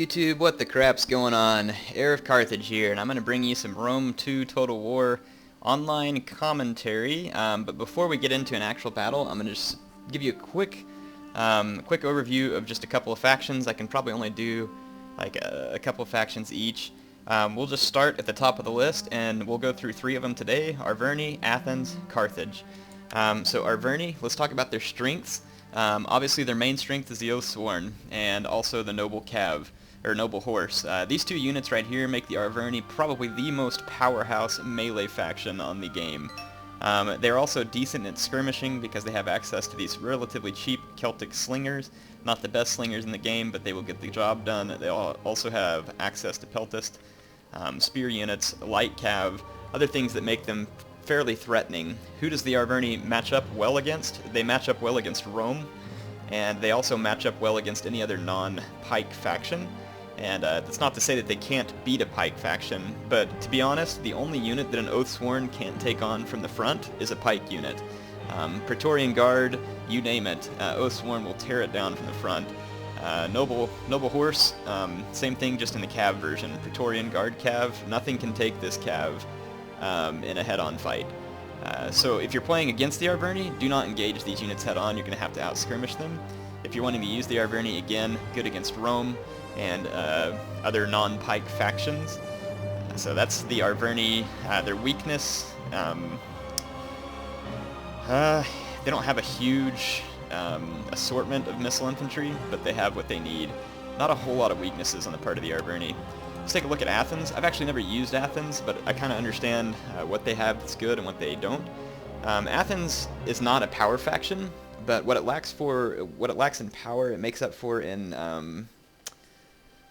YouTube? What the crap's going on? HeirofCarthage here, and I'm going to bring you some Rome 2 Total War online commentary. But before we get into an actual battle, I'm going to just give you a quick overview of just a couple of factions. I can probably only do like a couple of factions each. We'll just start at the top of the list, and we'll go through three of them today: Arverni, Athens, Carthage. So Arverni, let's talk about their strengths. Obviously their main strength is the Oathsworn, and also the Noble Cav, or Noble Horse. These two units right here make the Arverni probably the most powerhouse melee faction on the game. They're also decent at skirmishing because they have access to these relatively cheap Celtic slingers. Not the best slingers in the game, but they will get the job done. They also have access to peltist, spear units, light cav, other things that make them fairly threatening. Who does the Arverni match up well against? They match up well against Rome, and they also match up well against any other non-pike faction. And that's not to say that they can't beat a pike faction, but to be honest, the only unit that an Oathsworn can't take on from the front is a pike unit. Praetorian Guard, you name it, Oathsworn will tear it down from the front. Noble Horse, same thing, just in the cav version. Praetorian Guard cav, nothing can take this cav in a head-on fight. So if you're playing against the Arverni, do not engage these units head-on. You're going to have to out-skirmish them. If you're wanting to use the Arverni, again, good against Rome and other non-pike factions. So that's the Arverni. Their weakness, they don't have a huge assortment of missile infantry, but they have what they need. Not a whole lot of weaknesses on the part of the Arverni. Let's take a look at Athens. I've actually never used Athens, but I kind of understand what they have that's good and what they don't. Athens is not a power faction, but what it lacks in power, it makes up for in,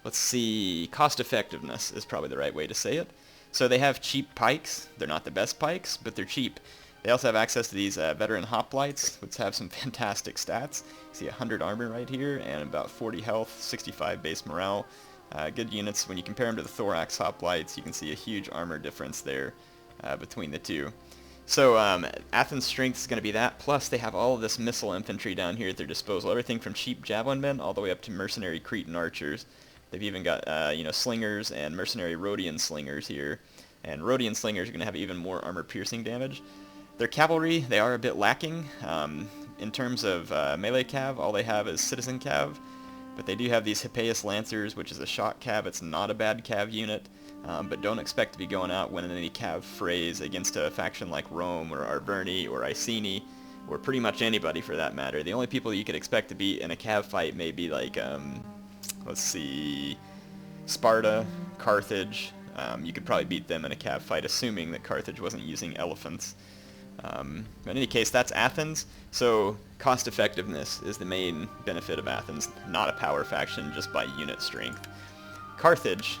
let's see, cost effectiveness is probably the right way to say it. So they have cheap pikes. They're not the best pikes, but they're cheap. They also have access to these veteran hoplites, which have some fantastic stats. You see 100 armor right here and about 40 health, 65 base morale. Good units. When you compare them to the thorax hoplites, you can see a huge armor difference there between the two. So Athens' strength is going to be that, plus they have all of this missile infantry down here at their disposal. Everything from cheap javelin men all the way up to mercenary Cretan archers. They've even got slingers and mercenary Rhodian slingers here. And Rhodian slingers are going to have even more armor-piercing damage. Their cavalry, they are a bit lacking. In terms of melee cav, all they have is citizen cav. But they do have these Hippeus Lancers, which is a shot cav. It's not a bad cav unit, but don't expect to be going out winning any cav frays against a faction like Rome or Arverni or Icini, or pretty much anybody for that matter. The only people you could expect to beat in a cav fight may be like, let's see, Sparta, Carthage. You could probably beat them in a cav fight, assuming that Carthage wasn't using elephants. In any case, that's Athens, so cost effectiveness is the main benefit of Athens, not a power faction, just by unit strength. Carthage,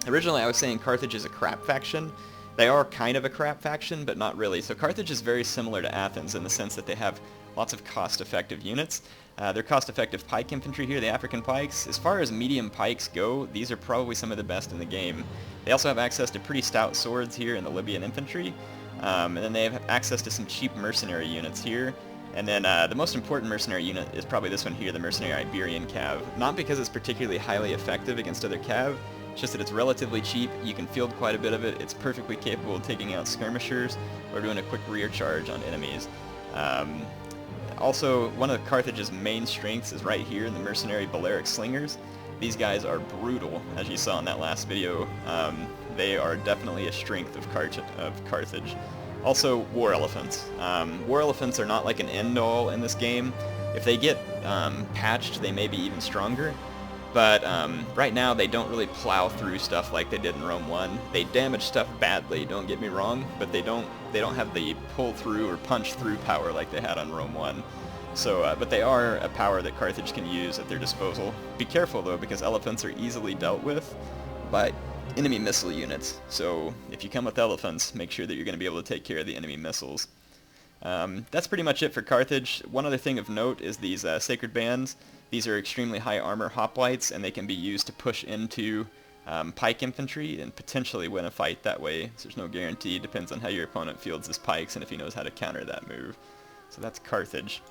originally I was saying Carthage is a crap faction. They are kind of a crap faction, but not really. So Carthage is very similar to Athens in the sense that they have lots of cost-effective units. They're cost-effective pike infantry here, the African pikes. As far as medium pikes go, these are probably some of the best in the game. They also have access to pretty stout swords here in the Libyan infantry. And then they have access to some cheap mercenary units here. And then the most important mercenary unit is probably this one here, the mercenary Iberian cav. Not because it's particularly highly effective against other cav, it's just that it's relatively cheap, you can field quite a bit of it, it's perfectly capable of taking out skirmishers or doing a quick rear charge on enemies. Also, one of Carthage's main strengths is right here in the mercenary Balearic slingers. These guys are brutal, as you saw in that last video. They are definitely a strength of Carthage. Also, war elephants. War elephants are not like an end-all in this game. If they get patched, they may be even stronger. But right now, they don't really plow through stuff like they did in Rome 1. They damage stuff badly, don't get me wrong, but they don't have the pull-through or punch-through power like they had on Rome 1. So, but they are a power that Carthage can use at their disposal. Be careful though, because elephants are easily dealt with by enemy missile units. So if you come with elephants, make sure that you're going to be able to take care of the enemy missiles. That's pretty much it for Carthage. One other thing of note is these sacred bands. These are extremely high armor hoplites, and they can be used to push into pike infantry and potentially win a fight that way. So there's no guarantee. Depends on how your opponent fields his pikes and if he knows how to counter that move. So that's Carthage.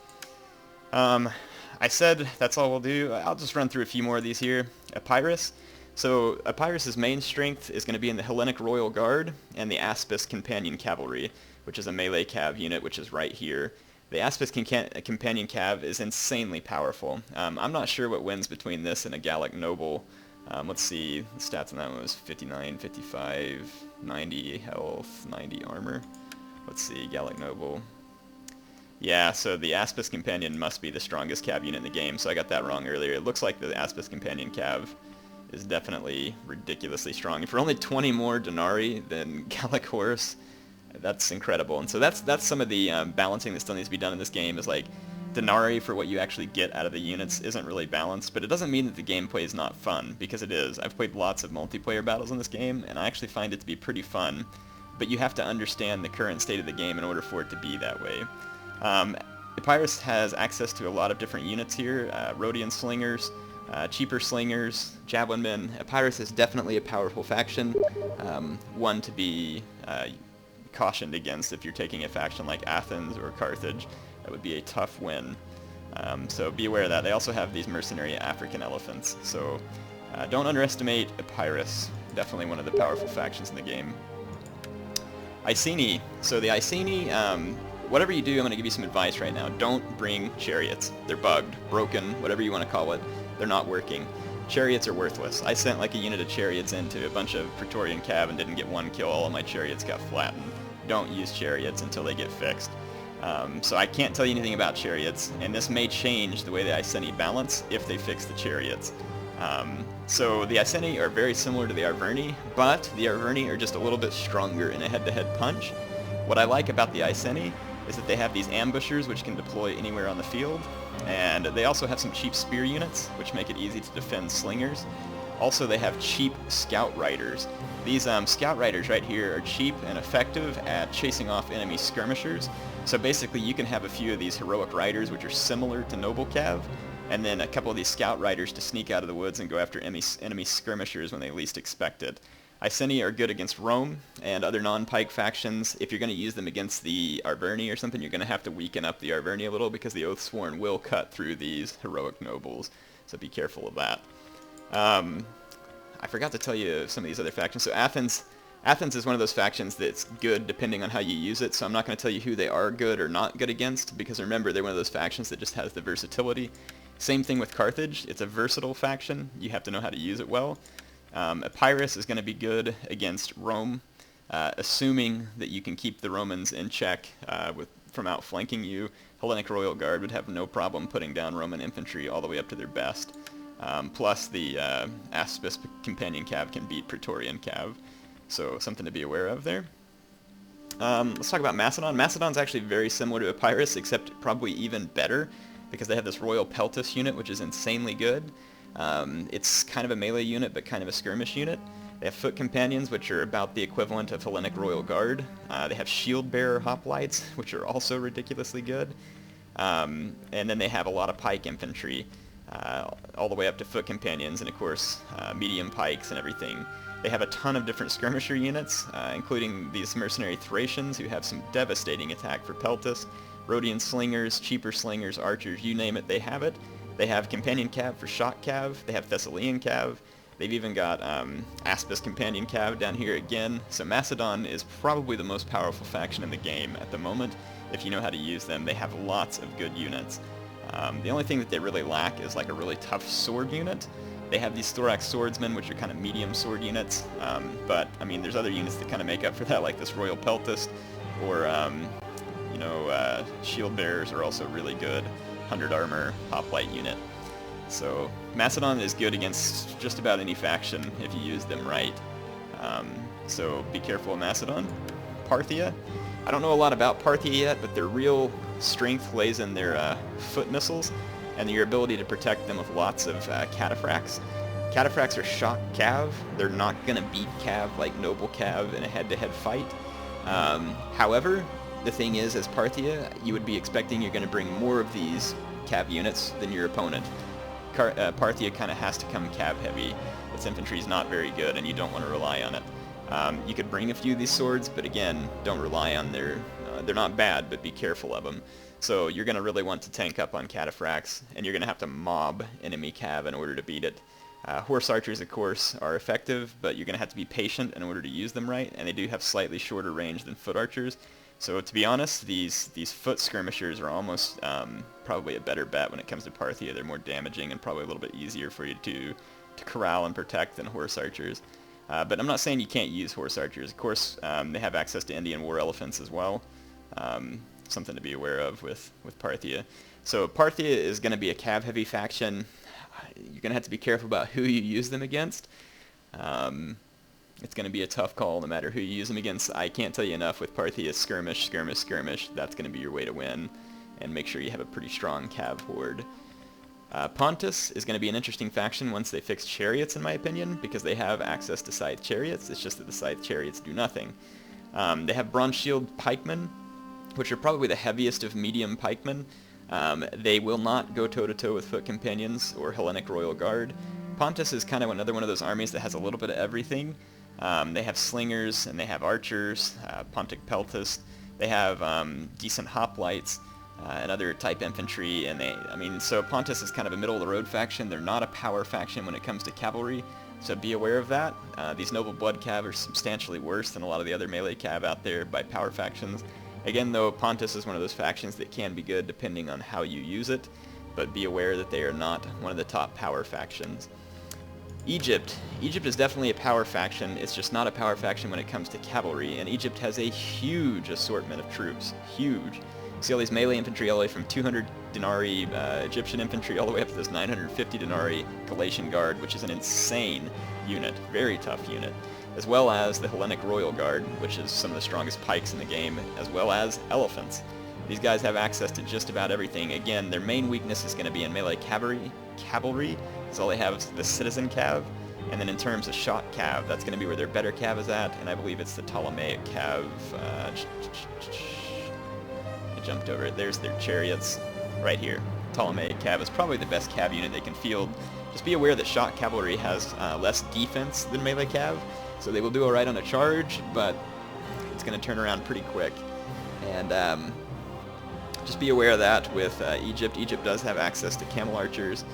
I said that's all we'll do. I'll just run through a few more of these here. Epirus. So Epirus' main strength is going to be in the Hellenic Royal Guard and the Aspis Companion Cavalry, which is a melee cav unit, which is right here. The Aspis Companion Cav is insanely powerful. I'm not sure what wins between this and a Gallic Noble. Let's see, the stats on that one was 59, 55, 90 health, 90 armor. Let's see, Gallic Noble. Yeah, so the Aspis Companion must be the strongest cav unit in the game, so I got that wrong earlier. It looks like the Aspis Companion Cav is definitely ridiculously strong. For only 20 more denarii than Gallic Horse, that's incredible. And so that's some of the balancing that still needs to be done in this game, is like denarii for what you actually get out of the units isn't really balanced, but it doesn't mean that the gameplay is not fun, because it is. I've played lots of multiplayer battles in this game, and I actually find it to be pretty fun, but you have to understand the current state of the game in order for it to be that way. Epirus has access to a lot of different units here, Rhodian Slingers, cheaper Slingers, Javelin Men. Epirus is definitely a powerful faction, one to be cautioned against if you're taking a faction like Athens or Carthage. That would be a tough win. So be aware of that. They also have these mercenary African elephants, so don't underestimate Epirus. Definitely one of the powerful factions in the game. Icini. So the Icini, whatever you do, I'm going to give you some advice right now. Don't bring chariots. They're bugged, broken, whatever you want to call it. They're not working. Chariots are worthless. I sent like a unit of chariots into a bunch of Praetorian cav and didn't get one kill. All of my chariots got flattened. Don't use chariots until they get fixed. So I can't tell you anything about chariots, and this may change the way the Iceni balance if they fix the chariots. So the Iceni are very similar to the Arverni, but the Arverni are just a little bit stronger in a head-to-head punch. What I like about the Iceni is that they have these ambushers which can deploy anywhere on the field, and they also have some cheap spear units which make it easy to defend slingers. Also, they have cheap scout riders. These scout riders right here are cheap and effective at chasing off enemy skirmishers. So basically you can have a few of these heroic riders which are similar to noble cav, and then a couple of these scout riders to sneak out of the woods and go after enemy skirmishers when they least expect it. Iceni are good against Rome and other non-pike factions. If you're going to use them against the Arverni or something, you're going to have to weaken up the Arverni a little, because the Oathsworn will cut through these heroic nobles, so be careful of that. I forgot to tell you some of these other factions. So Athens is one of those factions that's good depending on how you use it, so I'm not going to tell you who they are good or not good against, because remember, they're one of those factions that just has the versatility. Same thing with Carthage. It's a versatile faction. You have to know how to use it well. Epirus is going to be good against Rome, assuming that you can keep the Romans in check from outflanking you. Hellenic Royal Guard would have no problem putting down Roman infantry all the way up to their best. Plus the Aspis Companion Cav can beat Praetorian Cav, so something to be aware of there. Let's talk about Macedon. Macedon's actually very similar to Epirus, except probably even better, because they have this Royal Peltis unit, which is insanely good. It's kind of a melee unit, but kind of a skirmish unit. They have foot companions, which are about the equivalent of Hellenic Royal Guard. They have shield bearer hoplites, which are also ridiculously good. And then they have a lot of pike infantry, all the way up to foot companions, and of course medium pikes and everything. They have a ton of different skirmisher units, including these mercenary Thracians, who have some devastating attack for Peltis. Rhodian slingers, cheaper slingers, archers, you name it, they have it. They have Companion Cav for Shock Cav. They have Thessalian Cav. They've even got Aspis Companion Cav down here again. So Macedon is probably the most powerful faction in the game at the moment. If you know how to use them, they have lots of good units. The only thing that they really lack is like a really tough sword unit. They have these Thorax Swordsmen, which are kind of medium sword units. But, I mean, there's other units that kind of make up for that, like this Royal Peltist, or, Shield Bearers are also really good. 100 armor hoplite unit. So Macedon is good against just about any faction if you use them right. So be careful of Macedon. Parthia. I don't know a lot about Parthia yet, but their real strength lays in their foot missiles and your ability to protect them with lots of cataphracts. Cataphracts are shock cav. They're not going to beat cav like noble cav in a head-to-head fight. However, the thing is, as Parthia, you would be expecting you're going to bring more of these cav units than your opponent. Parthia kind of has to come cav heavy. Its infantry is not very good, and you don't want to rely on it. You could bring a few of these swords, but again, don't rely on their... they're not bad, but be careful of them. So you're going to really want to tank up on cataphracts, and you're going to have to mob enemy cav in order to beat it. Horse archers, of course, are effective, but you're going to have to be patient in order to use them right, and they do have slightly shorter range than foot archers. So to be honest, these foot skirmishers are almost probably a better bet when it comes to Parthia. They're more damaging and probably a little bit easier for you to corral and protect than horse archers. But I'm not saying you can't use horse archers. Of course, they have access to Indian war elephants as well. Something to be aware of with Parthia. So Parthia is going to be a cav-heavy faction. You're going to have to be careful about who you use them against. It's going to be a tough call no matter who you use them against. I can't tell you enough with Parthia, skirmish, skirmish, skirmish. That's going to be your way to win. And make sure you have a pretty strong cav horde. Pontus is going to be an interesting faction once they fix chariots, in my opinion, because they have access to scythe chariots. It's just that the scythe chariots do nothing. They have bronze shield pikemen, which are probably the heaviest of medium pikemen. They will not go toe-to-toe with foot companions or Hellenic Royal Guard. Pontus is kind of another one of those armies that has a little bit of everything. They have slingers and they have archers, Pontic peltasts. They have decent hoplites and other type infantry, and so Pontus is kind of a middle-of-the-road faction. They're not a power faction when it comes to cavalry, so be aware of that. These noble blood cav are substantially worse than a lot of the other melee cav out there by power factions. Again, though, Pontus is one of those factions that can be good depending on how you use it, but be aware that they are not one of the top power factions. Egypt. Egypt is definitely a power faction. It's just not a power faction when it comes to cavalry, and Egypt has a huge assortment of troops. Huge. See all these melee infantry all the way from 200 denarii Egyptian infantry all the way up to this 950 denarii Galatian Guard, which is an insane unit. Very tough unit. As well as the Hellenic Royal Guard, which is some of the strongest pikes in the game, as well as elephants. These guys have access to just about everything. Again, their main weakness is going to be in melee cavalry, because all they have is the citizen cav, and then in terms of shot cav, that's going to be where their better cav is at, and I believe it's the Ptolemaic cav. I jumped over it. There's their chariots right here. Ptolemaic cav is probably the best cav unit they can field. Just be aware that shot cavalry has less defense than melee cav, so they will do alright on a charge, but it's going to turn around pretty quick. And just be aware of that with Egypt. Egypt does have access to camel archers,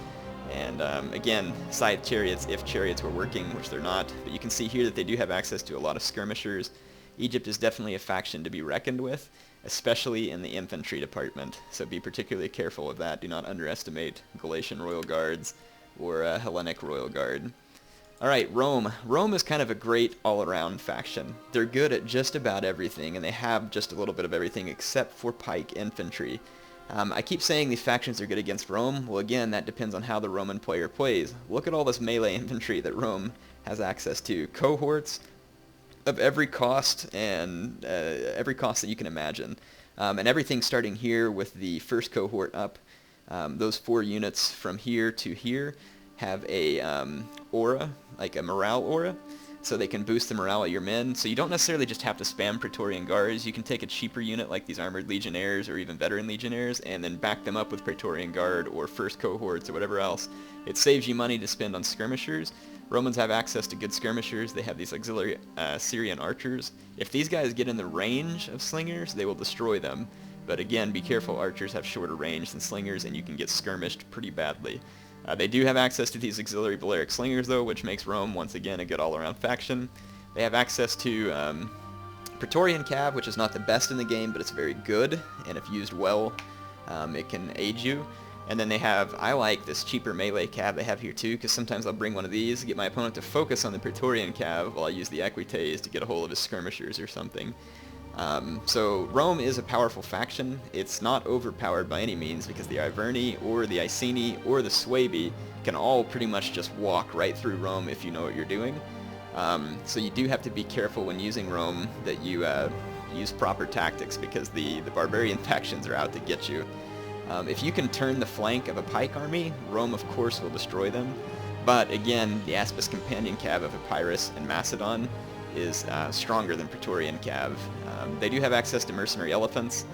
and again, scythe chariots if chariots were working, which they're not. But you can see here that they do have access to a lot of skirmishers. Egypt is definitely a faction to be reckoned with, especially in the infantry department, so be particularly careful of that. Do not underestimate Galatian Royal Guards or Hellenic Royal Guard. Alright, Rome. Rome is kind of a great all-around faction. They're good at just about everything, and they have just a little bit of everything except for pike infantry. I keep saying these factions are good against Rome. Well, again, that depends on how the Roman player plays. Look at all this melee infantry that Rome has access to. Cohorts of every cost, and every cost that you can imagine. And everything starting here with the first cohort up. Those 4 units from here to here have a aura, like a morale aura, so they can boost the morale of your men. So you don't necessarily just have to spam Praetorian Guards. You can take a cheaper unit like these Armored Legionnaires or even Veteran Legionnaires and then back them up with Praetorian Guard or first cohorts or whatever else. It saves you money to spend on skirmishers. Romans have access to good skirmishers. They have these auxiliary Syrian archers. If these guys get in the range of slingers, they will destroy them. But again, be careful, archers have shorter range than slingers and you can get skirmished pretty badly. They do have access to these auxiliary Balearic slingers though, which makes Rome once again a good all-around faction. They have access to Praetorian Cav, which is not the best in the game, but it's very good, and if used well, it can aid you. And then they have, I like this cheaper melee cav they have here too, because sometimes I'll bring one of these, get my opponent to focus on the Praetorian cav while I use the Equites to get a hold of his skirmishers or something. So Rome is a powerful faction. It's not overpowered by any means, because the Arverni or the Icini or the Suebi can all pretty much just walk right through Rome if you know what you're doing. So you do have to be careful when using Rome that you use proper tactics, because the barbarian factions are out to get you. If you can turn the flank of a pike army, Rome of course will destroy them. But again, the Aspis Companion Cav of Epirus and Macedon is stronger than Praetorian Cav. They do have access to mercenary elephants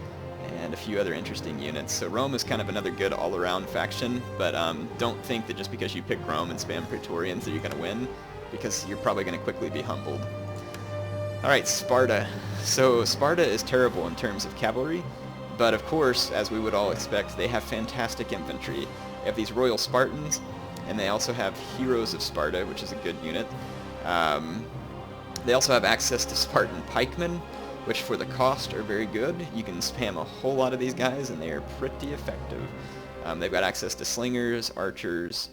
and a few other interesting units. So Rome is kind of another good all-around faction, but don't think that just because you pick Rome and spam Praetorians that you're going to win, because you're probably going to quickly be humbled. Alright, Sparta. So Sparta is terrible in terms of cavalry. But of course, as we would all expect, they have fantastic infantry. They have these Royal Spartans, and they also have Heroes of Sparta, which is a good unit. They also have access to Spartan pikemen, which for the cost are very good. You can spam a whole lot of these guys, and they are pretty effective. They've got access to slingers, archers,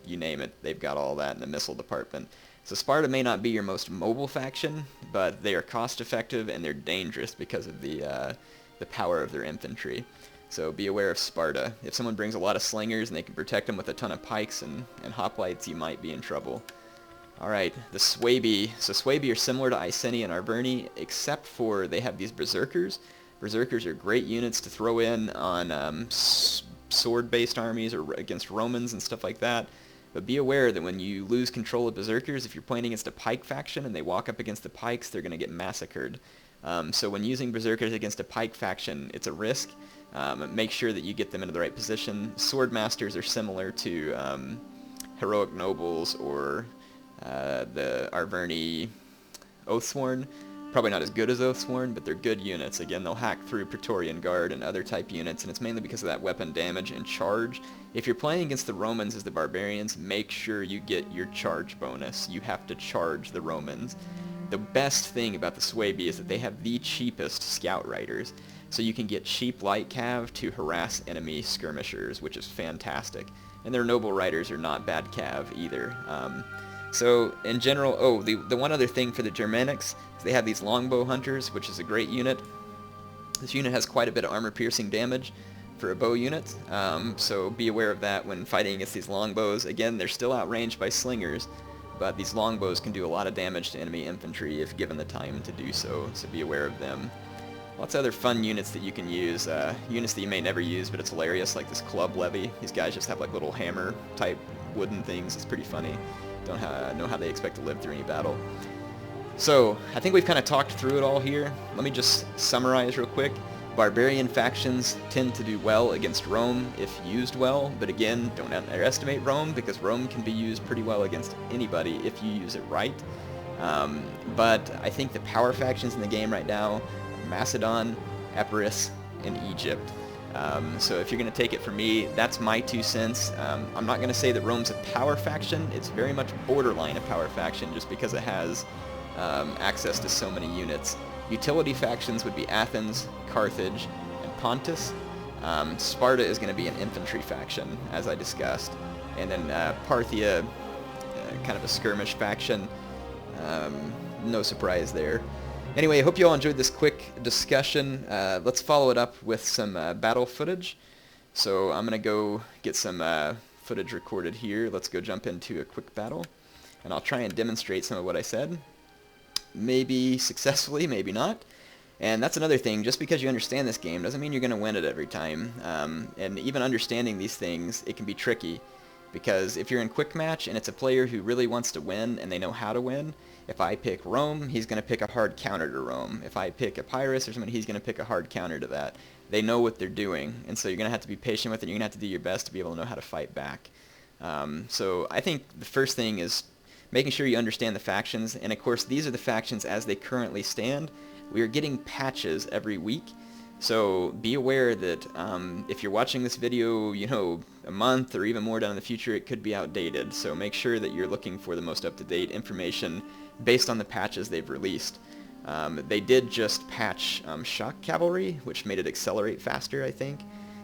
you name it. They've got all that in the missile department. So Sparta may not be your most mobile faction, but they are cost effective and they're dangerous because of the power of their infantry. So be aware of Sparta. If someone brings a lot of slingers and they can protect them with a ton of pikes and hoplites, you might be in trouble. Alright, the Suebi. So Suebi are similar to Icini and Arverni, except for they have these Berserkers. Berserkers are great units to throw in on sword-based armies or against Romans and stuff like that. But be aware that when you lose control of Berserkers, if you're playing against a pike faction and they walk up against the pikes, they're going to get massacred. So when using Berserkers against a pike faction, it's a risk. Make sure that you get them into the right position. Sword Masters are similar to Heroic Nobles or the Arverni Oathsworn. Probably not as good as Oathsworn, but they're good units. Again, they'll hack through Praetorian Guard and other type units, and it's mainly because of that weapon damage and charge. If you're playing against the Romans as the barbarians, make sure you get your charge bonus. You have to charge the Romans. The best thing about the Suebi is that they have the cheapest scout riders, so you can get cheap light cav to harass enemy skirmishers, which is fantastic. And their noble riders are not bad cav either. So in general, the one other thing for the Germanics is they have these longbow hunters, which is a great unit. This unit has quite a bit of armor-piercing damage for a bow unit, so be aware of that when fighting against these longbows. Again, they're still outranged by slingers, but these longbows can do a lot of damage to enemy infantry if given the time to do so, so be aware of them. Lots of other fun units that you can use, units that you may never use, but it's hilarious, like this club levy. These guys just have like little hammer-type wooden things. It's pretty funny. Don't know how they expect to live through any battle. So, I think we've kind of talked through it all here. Let me just summarize real quick. Barbarian factions tend to do well against Rome if used well, but again, don't underestimate Rome, because Rome can be used pretty well against anybody if you use it right. But I think the power factions in the game right now are Macedon, Epirus, and Egypt. So if you're going to take it from me, that's my 2 cents. I'm not going to say that Rome's a power faction. It's very much borderline a power faction just because it has access to so many units. Utility factions would be Athens, Carthage, and Pontus. Sparta is going to be an infantry faction, as I discussed. And then Parthia, kind of a skirmish faction. No surprise there. Anyway, I hope you all enjoyed this quick discussion. Let's follow it up with some battle footage. So I'm going to go get some footage recorded here. Let's go jump into a quick battle. And I'll try and demonstrate some of what I said. Maybe successfully, maybe not. And that's another thing. Just because you understand this game doesn't mean you're going to win it every time. And even understanding these things, it can be tricky. Because if you're in quick match and it's a player who really wants to win and they know how to win, if I pick Rome, he's going to pick a hard counter to Rome. If I pick Epirus or somebody, he's going to pick a hard counter to that. They know what they're doing, and so you're going to have to be patient with it. You're going to have to do your best to be able to know how to fight back. So I think the first thing is making sure you understand the factions, and of course these are the factions as they currently stand. We are getting patches every week, so be aware that if you're watching this video, a month or even more down in the future, it could be outdated. So make sure that you're looking for the most up-to-date information based on the patches they've released. They did just patch shock cavalry, which made it accelerate faster, I think,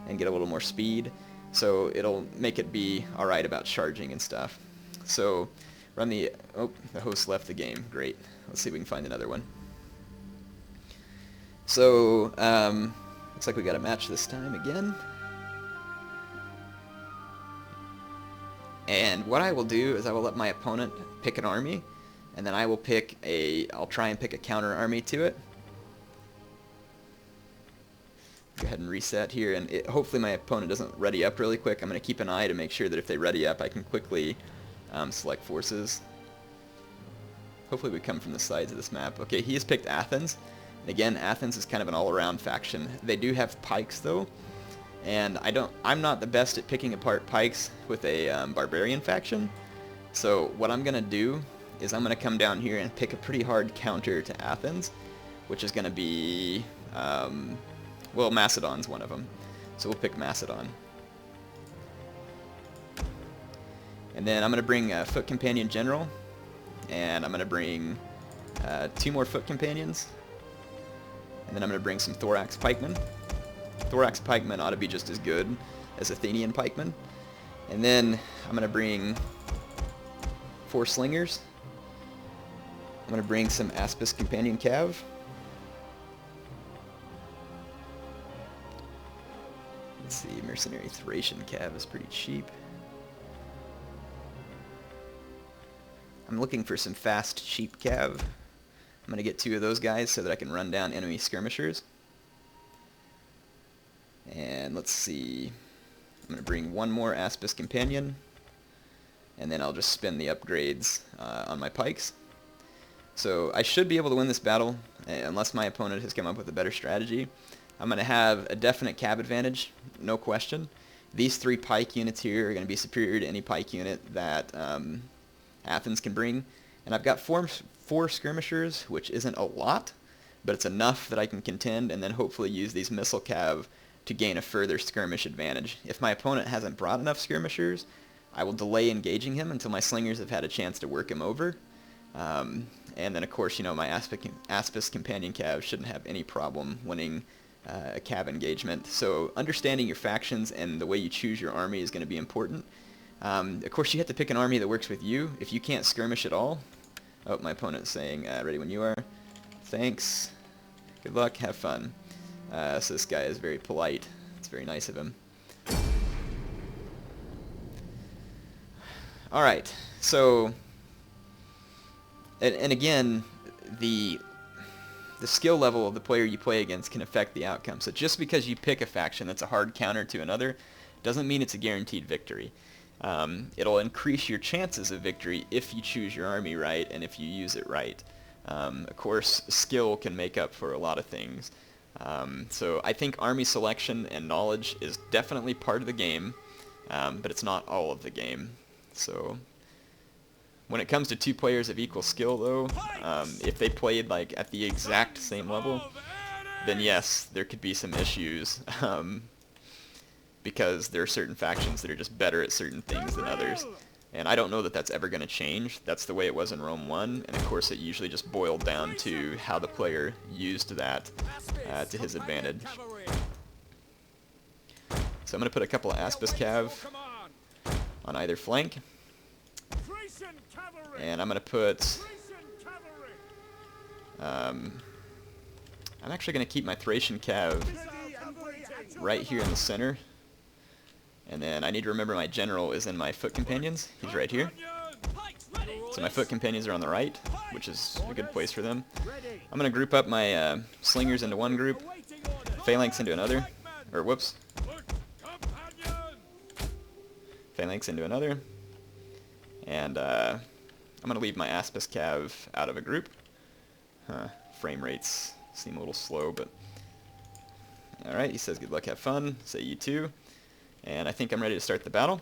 and get a little more speed. So it'll make it be alright about charging and stuff. So run the... Oh, the host left the game. Great. Let's see if we can find another one. So, looks like we got a match this time again. And what I will do is I will let my opponent pick an army, and then I will I'll try and pick a counter army to it. Go ahead and reset here, and hopefully my opponent doesn't ready up really quick. I'm going to keep an eye to make sure that if they ready up, I can quickly select forces. Hopefully we come from the sides of this map. Okay, he has picked Athens. And again, Athens is kind of an all-around faction. They do have pikes, though, and I'm not the best at picking apart pikes with a barbarian faction. So what I'm going to do is I'm going to come down here and pick a pretty hard counter to Athens, which is going to be Well, Macedon's one of them. So we'll pick Macedon. And then I'm going to bring a foot companion general. And I'm going to bring 2 more foot companions. And then I'm going to bring some thorax pikemen. Thorax pikemen ought to be just as good as Athenian pikemen. And then I'm going to bring 4 slingers. I'm going to bring some Aspis companion cav. Let's see, mercenary Thracian cav is pretty cheap. I'm looking for some fast, cheap cav. I'm going to get 2 of those guys so that I can run down enemy skirmishers. And let's see, I'm going to bring 1 more Aspis companion, and then I'll just spin the upgrades on my pikes. So I should be able to win this battle, unless my opponent has come up with a better strategy. I'm going to have a definite cav advantage, no question. These 3 pike units here are going to be superior to any pike unit that Athens can bring. And I've got 4 skirmishers, which isn't a lot, but it's enough that I can contend and then hopefully use these missile cav to gain a further skirmish advantage. If my opponent hasn't brought enough skirmishers, I will delay engaging him until my slingers have had a chance to work him over. And then, of course, you know, my Aspis companion cav shouldn't have any problem winning a cav engagement. So understanding your factions and the way you choose your army is going to be important. Of course, you have to pick an army that works with you. If you can't skirmish at all... Oh, my opponent's saying, ready when you are. Thanks. Good luck. Have fun. So this guy is very polite. It's very nice of him. Alright, so... And again, the skill level of the player you play against can affect the outcome. So just because you pick a faction that's a hard counter to another doesn't mean it's a guaranteed victory. It'll increase your chances of victory if you choose your army right and if you use it right. Of course, skill can make up for a lot of things. So I think army selection and knowledge is definitely part of the game, but it's not all of the game. So when it comes to 2 players of equal skill, though, if they played like at the exact same level, then yes, there could be some issues. Because there are certain factions that are just better at certain things than others. And I don't know that that's ever going to change. That's the way it was in Rome 1, and of course it usually just boiled down to how the player used that to his advantage. So I'm going to put a couple of Aspis cav on either flank. And I'm going to put... I'm actually going to keep my Thracian cav right here in the center. And then I need to remember my general is in my foot companions. He's right here. So my foot companions are on the right, which is a good place for them. I'm going to group up my slingers into one group, phalanx into another, or whoops, phalanx into another, and I'm going to leave my Aspis cav out of a group. Frame rates seem a little slow, but alright, he says good luck, have fun, say you too. And I think I'm ready to start the battle.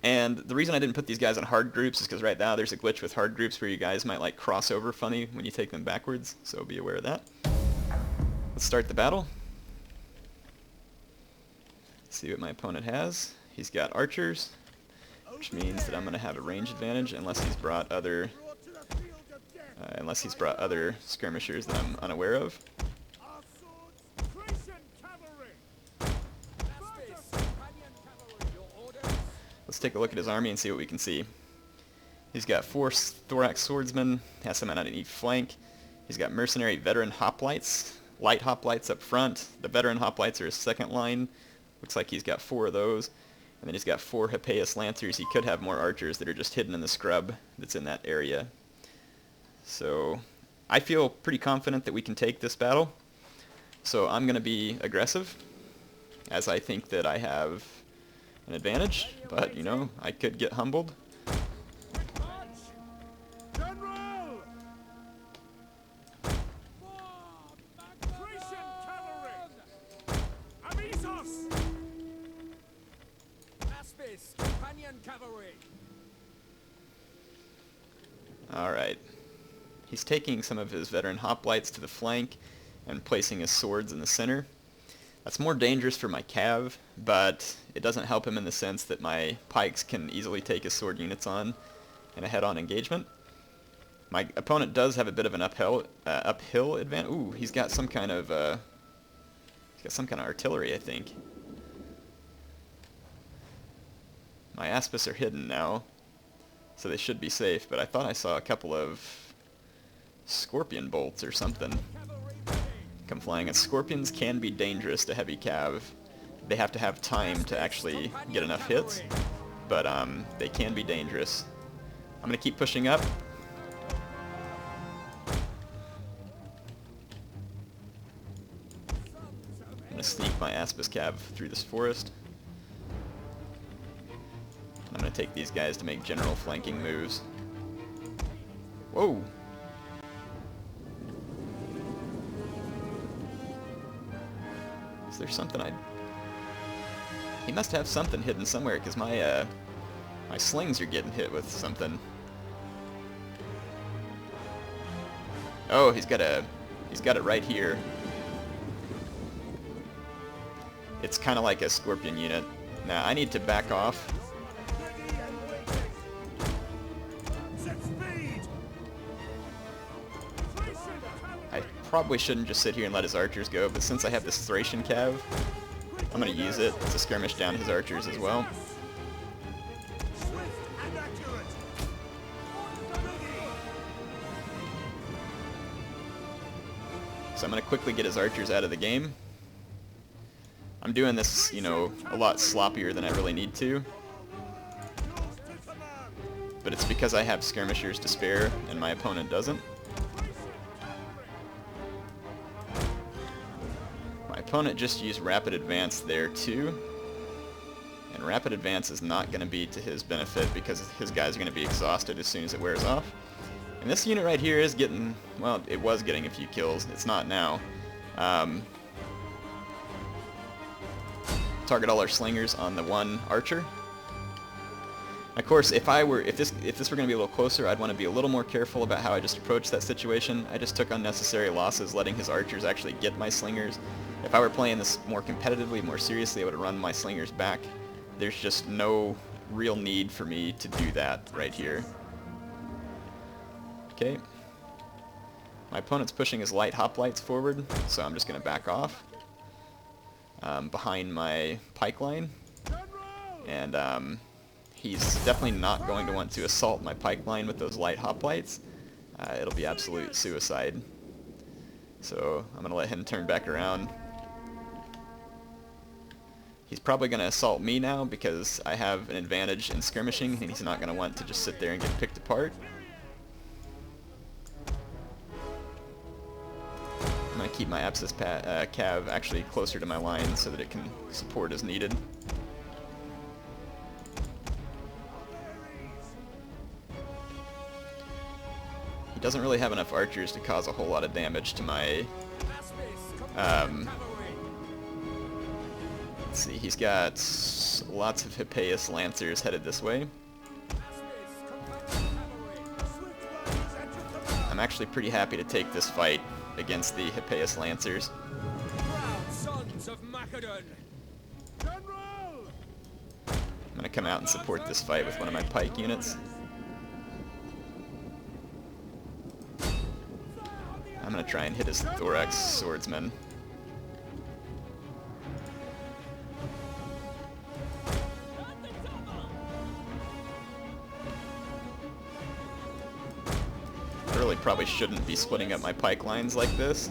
And the reason I didn't put these guys in hard groups is because right now there's a glitch with hard groups where you guys might like cross over funny when you take them backwards, so be aware of that. Let's start the battle. See what my opponent has. He's got archers, which means that I'm going to have a range advantage unless he's brought other skirmishers that I'm unaware of. Let's take a look at his army and see what we can see. He's got 4 thorax swordsmen, has some on an flank. He's got mercenary veteran hoplites, light hoplites up front. The veteran hoplites are his second line. Looks like he's got 4 of those. And then he's got 4 Hippeus lancers. He could have more archers that are just hidden in the scrub that's in that area. So I feel pretty confident that we can take this battle. So I'm going to be aggressive, as I think that I have an advantage, but, you know, I could get humbled. Alright. He's taking some of his veteran hoplites to the flank and placing his swords in the center. That's more dangerous for my cav, but it doesn't help him in the sense that my pikes can easily take his sword units on in a head-on engagement. My opponent does have a bit of an uphill advantage. Ooh, he's got some kind of artillery, I think. My Aspis are hidden now, so they should be safe, but I thought I saw a couple of scorpion bolts or something come flying. And scorpions can be dangerous to heavy cav. They have to have time to actually get enough hits, but they can be dangerous. I'm going to keep pushing up. I'm going to sneak my Aspis cav through this forest. I'm going to take these guys to make general flanking moves. Whoa! Is there something He must have something hidden somewhere, because my slings are getting hit with something. Oh, he's got it right here. It's kind of like a scorpion unit. Now, I need to back off. I probably shouldn't just sit here and let his archers go, but since I have this Thracian cav, I'm going to use it to skirmish down his archers as well. So I'm going to quickly get his archers out of the game. I'm doing this, you know, a lot sloppier than I really need to. But it's because I have skirmishers to spare and my opponent doesn't. My opponent just used rapid advance there too. And rapid advance is not going to be to his benefit because his guys are going to be exhausted as soon as it wears off. And this unit right here is getting, well, it was getting a few kills. It's not now. Target all our slingers on the one archer. Of course, if this were going to be a little closer, I'd want to be a little more careful about how I just approached that situation. I just took unnecessary losses, letting his archers actually get my slingers. If I were playing this more competitively, more seriously, I would have run my slingers back. There's just no real need for me to do that right here. Okay. My opponent's pushing his light hoplites forward, so I'm just going to back off behind my pike line. And he's definitely not going to want to assault my pike line with those light hoplites. It'll be absolute suicide. So I'm going to let him turn back around. He's probably going to assault me now because I have an advantage in skirmishing, and he's not going to want to just sit there and get picked apart. I'm going to keep my Apsis cav actually closer to my line so that it can support as needed. He doesn't really have enough archers to cause a whole lot of damage to my... let's see, he's got lots of Hippeus Lancers headed this way. I'm actually pretty happy to take this fight against the Hippeus Lancers. I'm going to come out and support this fight with one of my pike units. I'm going to try and hit his thorax swordsman. I really probably shouldn't be splitting up my pike lines like this.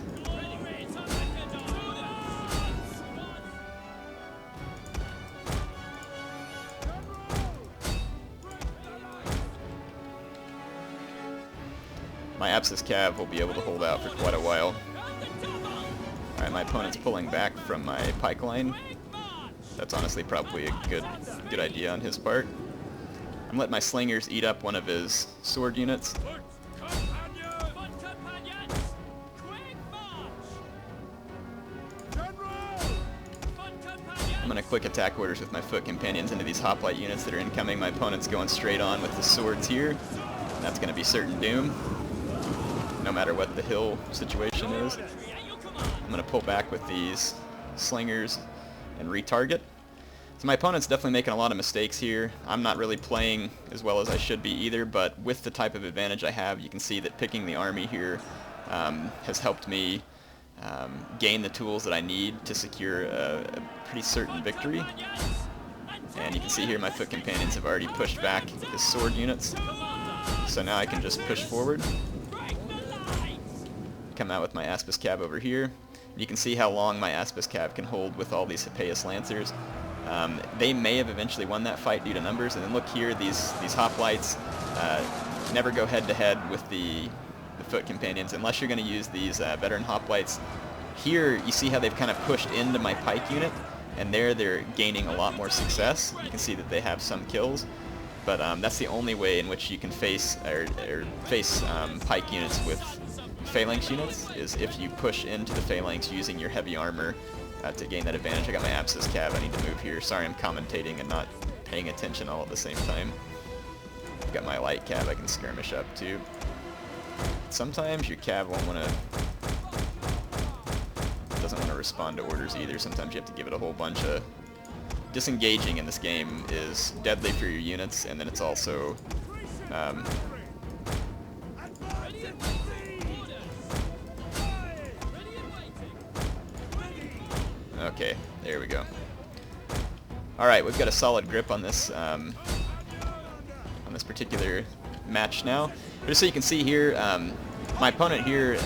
My Apsis cav will be able to hold out for quite a while. Alright, my opponent's pulling back from my pike line. That's honestly probably a good idea on his part. I'm letting my slingers eat up one of his sword units. I'm going to quick attack orders with my foot companions into these hoplite units that are incoming. My opponent's going straight on with the swords here. And that's going to be certain doom, no matter what the hill situation is. I'm going to pull back with these slingers, and retarget. So my opponent's definitely making a lot of mistakes here. I'm not really playing as well as I should be either, but with the type of advantage I have, you can see that picking the army here has helped me gain the tools that I need to secure a pretty certain victory. And you can see here my foot companions have already pushed back his sword units. So now I can just push forward. Come out with my Aspis Cav over here. You can see how long my Aspis Cav can hold with all these Hippeus Lancers. They may have eventually won that fight due to numbers, and then look here, these hoplites never go head-to-head with the foot companions unless you're going to use these veteran hoplites. Here you see how they've kind of pushed into my pike unit, and there they're gaining a lot more success. You can see that they have some kills, but that's the only way in which you can face pike units with phalanx units, is if you push into the phalanx using your heavy armor to gain that advantage. I got my Aspis Cav, I need to move here. Sorry, I'm commentating and not paying attention all at the same time. Got my light Cav I can skirmish up too. Sometimes your Cav doesn't want to respond to orders either. Sometimes you have to give it a whole bunch of... Disengaging in this game is deadly for your units, and then it's also... Okay, there we go. Alright, we've got a solid grip on this particular match now. But just so you can see here, my opponent here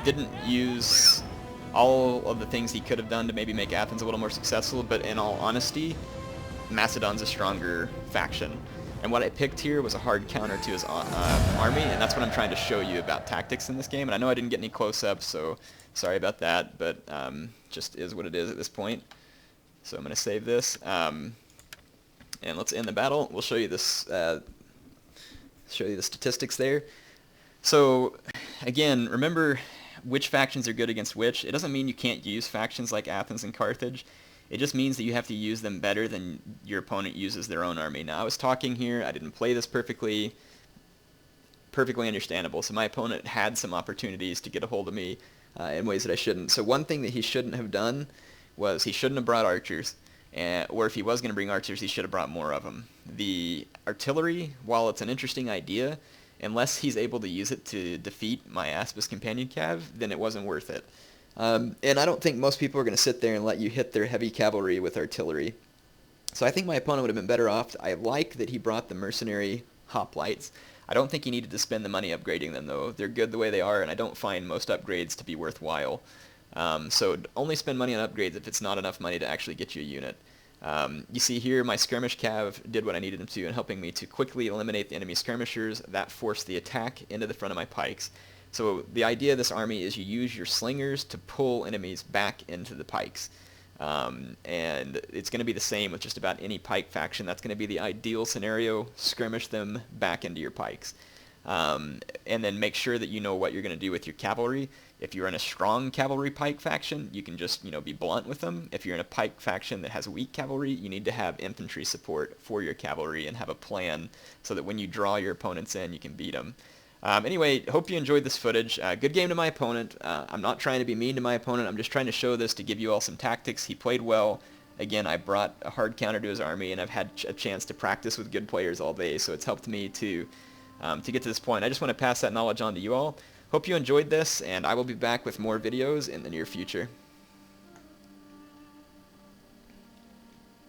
didn't use all of the things he could have done to maybe make Athens a little more successful, but in all honesty, Macedon's a stronger faction. And what I picked here was a hard counter to his army, and that's what I'm trying to show you about tactics in this game. And I know I didn't get any close-ups, so sorry about that, but just is what it is at this point. So I'm going to save this, and let's end the battle. We'll show you this, show you the statistics there. So again, remember which factions are good against which. It doesn't mean you can't use factions like Athens and Carthage. It just means that you have to use them better than your opponent uses their own army. Now, I was talking here, I didn't play this perfectly understandable, so my opponent had some opportunities to get a hold of me in ways that I shouldn't. So one thing that he shouldn't have done was he shouldn't have brought archers, or if he was going to bring archers, he should have brought more of them. The artillery, while it's an interesting idea, unless he's able to use it to defeat my Aspis Companion Cav, then it wasn't worth it. And I don't think most people are going to sit there and let you hit their heavy cavalry with artillery. So I think my opponent would have been better off. I like that he brought the mercenary hoplites. I don't think he needed to spend the money upgrading them, though. They're good the way they are, and I don't find most upgrades to be worthwhile. So only spend money on upgrades if it's not enough money to actually get you a unit. You see here my skirmish cav did what I needed him to in helping me to quickly eliminate the enemy skirmishers. That forced the attack into the front of my pikes. So the idea of this army is you use your slingers to pull enemies back into the pikes. And it's going to be the same with just about any pike faction. That's going to be the ideal scenario. Skirmish them back into your pikes. And then make sure that you know what you're going to do with your cavalry. If you're in a strong cavalry pike faction, you can just, be blunt with them. If you're in a pike faction that has weak cavalry, you need to have infantry support for your cavalry and have a plan so that when you draw your opponents in, you can beat them. Anyway, hope you enjoyed this footage. Good game to my opponent. I'm not trying to be mean to my opponent. I'm just trying to show this to give you all some tactics. He played well. Again, I brought a hard counter to his army, and I've had a chance to practice with good players all day, so it's helped me to get to this point. I just want to pass that knowledge on to you all. Hope you enjoyed this, and I will be back with more videos in the near future.